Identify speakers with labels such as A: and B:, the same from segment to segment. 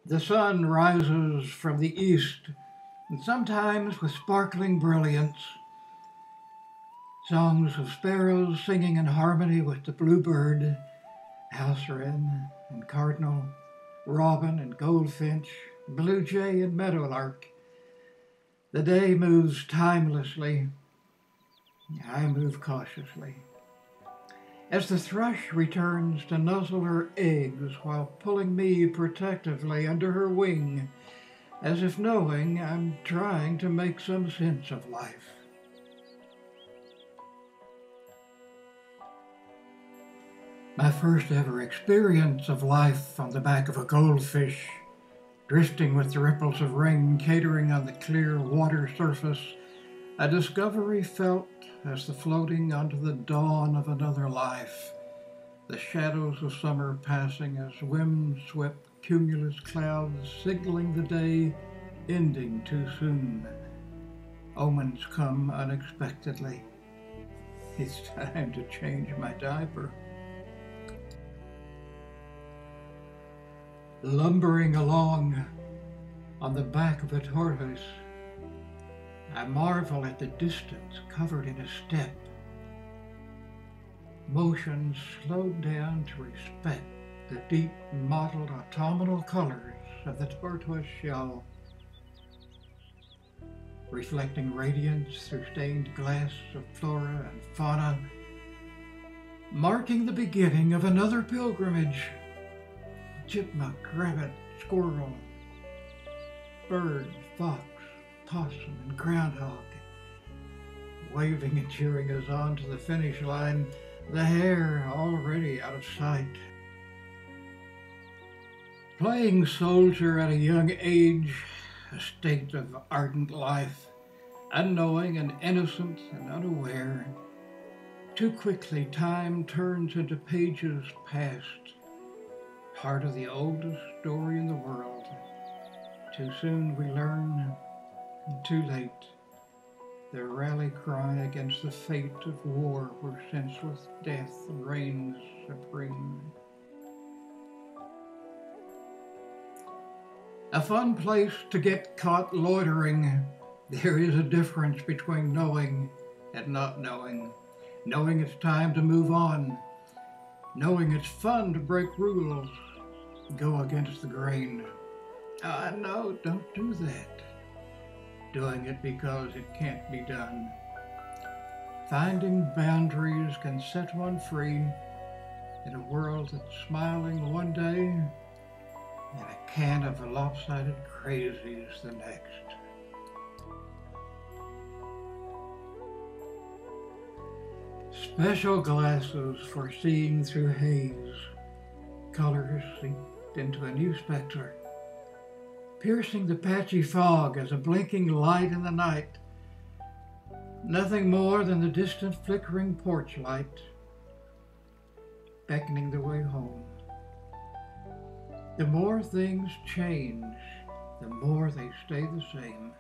A: The sun rises from the east, and sometimes with sparkling brilliance, songs of sparrows singing in harmony with the bluebird, house wren and cardinal, robin and goldfinch, blue jay and meadowlark. The day moves timelessly. I move cautiously. As the thrush returns to nuzzle her eggs while pulling me protectively under her wing, as if knowing I'm trying to make some sense of life. My first ever experience of life on the back of a goldfish, drifting with the ripples of rain catering on the clear water surface, a discovery felt as the floating onto the dawn of another life, the shadows of summer passing as wind-swept cumulus clouds signaling the day ending too soon. Omens come unexpectedly. It's time to change my diaper. Lumbering along on the back of a tortoise, I marvel at the distance covered in a step. Motion slowed down to respect the deep mottled autumnal colors of the tortoise shell, reflecting radiance through stained glass of flora and fauna, marking the beginning of another pilgrimage. Chipmunk, rabbit, squirrel, bird, fox, possum, and groundhog, waving and cheering us on to the finish line, the hare already out of sight. Playing soldier at a young age, a state of ardent life, unknowing and innocent and unaware. Too quickly time turns into pages past, part of the oldest story in the world. Too soon we learn, and too late. Their rally cry against the fate of war where senseless death reigns supreme. A fun place to get caught loitering. There is a difference between knowing and not knowing. Knowing it's time to move on. Knowing it's fun to break rules, go against the grain. No, don't do that. Doing it because it can't be done. Finding boundaries can set one free in a world that's smiling one day and a can of lopsided crazies the next. Special glasses for seeing through haze. Colors seeped into a new spectre, piercing the patchy fog as a blinking light in the night. Nothing more than the distant flickering porch light, beckoning the way home. The more things change, the more they stay the same.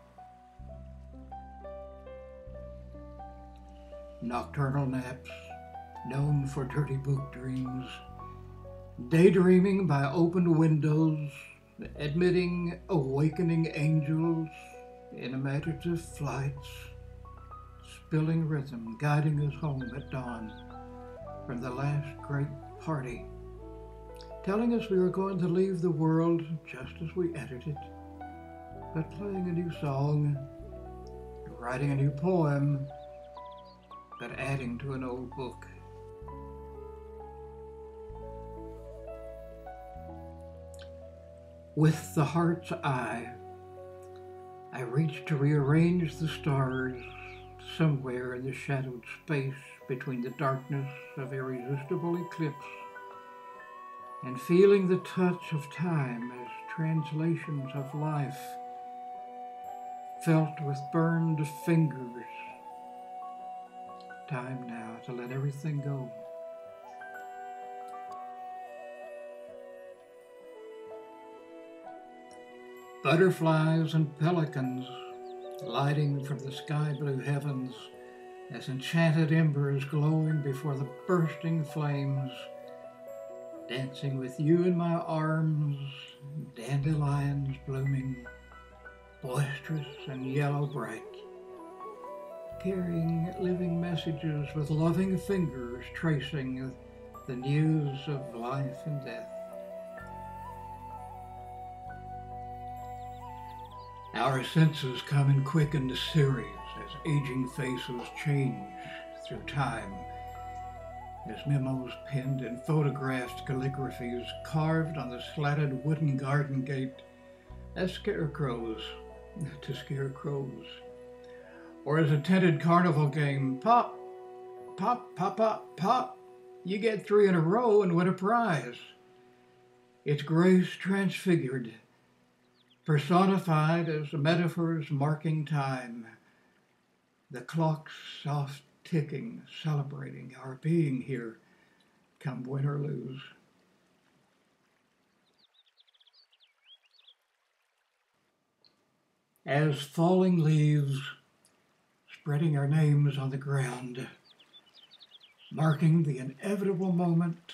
A: Nocturnal naps, known for dirty book dreams. Daydreaming by open windows, admitting awakening angels in imaginative flights, spilling rhythm, guiding us home at dawn from the last great party, telling us we were going to leave the world just as we entered it, but playing a new song, writing a new poem, but adding to an old book. With the heart's eye, I reach to rearrange the stars somewhere in the shadowed space between the darkness of irresistible eclipse, and feeling the touch of time as translations of life, felt with burned fingers. Time now to let everything go. Butterflies and pelicans lighting from the sky blue heavens as enchanted embers glowing before the bursting flames. dancing with you in my arms, dandelions blooming, boisterous and yellow bright, carrying living messages with loving fingers tracing the news of life and death. Our senses come in quickened series as aging faces change through time, as memos penned in photographed calligraphies carved on the slatted wooden garden gate as scarecrows to scarecrows, or as a tented carnival game, pop, pop, pop, pop, pop, you get 3 in a row and win a prize. Its grace transfigured, personified as metaphors marking time, the clock's soft ticking, celebrating our being here, come win or lose. As falling leaves, spreading our names on the ground, marking the inevitable moment,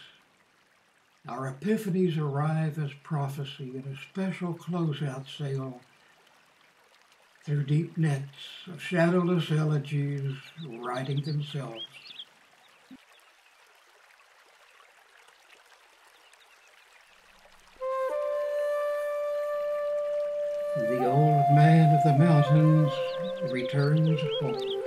A: our epiphanies arrive as prophecy in a special closeout sail through deep nets of shadowless elegies writing themselves. The old man of the mountains returns home.